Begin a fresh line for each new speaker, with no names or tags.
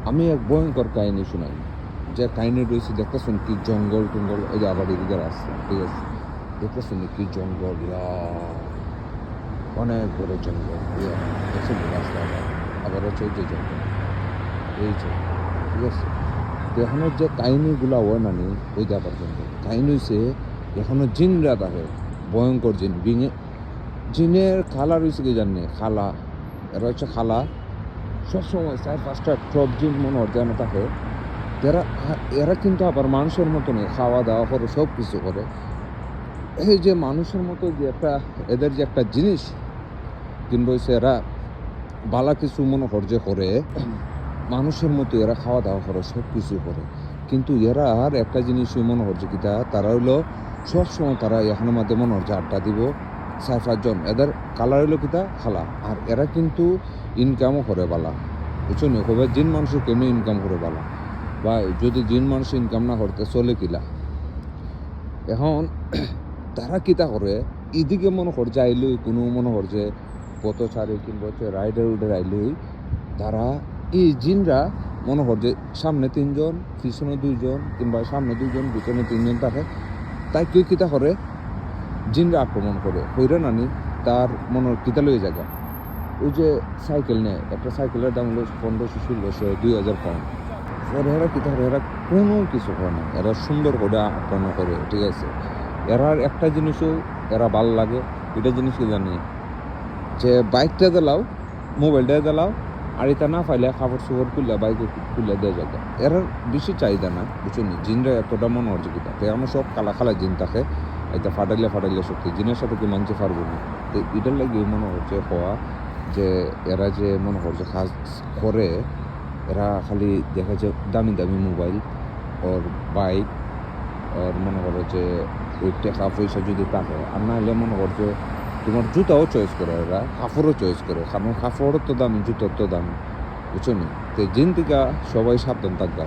আমি এক ভয়ঙ্কর কাহিনী শোনাই, যে কাহিনী রয়েছে দেখতেছেন কি জঙ্গল টঙ্গল, ওই যে আবার এদিকে রাস্তা, ঠিক আছে, দেখতেছেন কি জঙ্গল, অনেক বড় জঙ্গল, দেখছেন রাস্তা, আবার হচ্ছে ওই যে জঙ্গল, এই যে, ঠিক আছে। তো এখনো যে কাহিনীগুলা হয় না নি, ওই যে আবার জঙ্গল কাহিনী হয়েছে, এখনো জিনরা থাকে, ভয়ঙ্কর জিন, জিনের খালা রয়েছে কি জানে, খালা, এরা হচ্ছে খালা, সবসময় 4-5টা টপ জিন মনে হয় যেন থাকে। এরা এরা কিন্তু আবার মানুষের মতো নেই, খাওয়া দাওয়া করে, সব কিছু করে। এই যে মানুষের মতো যে একটা এদের যে একটা জিনিস কিংবা হচ্ছে এরা বালা কিছু মনে কর যে করে, মানুষের মতো এরা খাওয়া দাওয়া করে, সব কিছু করে। কিন্তু এরা আর একটা জিনিসই মনে করছে কিতা, তারা হইলো সবসময় তারা এখানের মধ্যে মনে হচ্ছে আড্ডা দিব 4-5 জন, এদের কালার হইলো কিতা খালা। আর এরা কিন্তু ইনকামও করে বালা, বুঝছো নি, কবে জিন মানুষের কেমনি ইনকাম করে বালা, বা যদি জিন মানুষ ইনকাম না করতে চলে কিলা। এখন তারা কিতা করে, এদিকে মনে কর যে আইলই কোনো মনে কর যে পথচারী কিংবা হচ্ছে রাইডার উইডার আইলই, তারা এই জিনরা মনে কর যে সামনে 3 জন, পিছনে 2 জন, কিংবা সামনে 2 জন, পিছনে 3 জন থাকে, তাই কেউ কিতা করে, জিনরা আক্রমণ করে হইরে নানি, তার মনে কিতা লইয়ে জায়গা। ওই যে সাইকেল নেয়, একটা সাইকেলের দাম হলো 1500, 1600, 2000 পাউন্ড। পরে এরা কিতা করে, এরা কোনো কিছু করে না, এরা সুন্দর করে আক্রমণ করে, ঠিক আছে। এরার একটা জিনিসও এরা ভাল লাগে, এটা জিনিস কি জানি, যে বাইকটা দিলাও, মোবাইলটা দিলাও, আর এটা না পাইলে কাপড় চোপড় খুললে বাইকে খুললে দেওয়া যাবে। এরার বেশি চাহিদা না, বুঝছো নি, জিনরা এতটা মনে হচ্ছে কিতা, এমন সব কালা কালা জিন থাকে, এটা ফাটাইলে শক্তি, জিনের সাথে কি মানতে পারবো না। তো এটার লাগে মনে হচ্ছে হওয়া, যে এরা যে মনে করছে কাজ করে, এরা খালি দেখা যায় দামি দামি মোবাইল ওর বাইক, আর মনে করো যে ওই টাকা পয়সা যদি থাকে, আর না হলে মনে করছে তোমার জুতাও চয়েস করে, এরা কাপড়ও চয়েস করে, কারণ কাপড়ও তো দামি, জুতোর তো দামি, বুঝছো নি। তো জিন থেকে সবাই সাবধান থাকবা।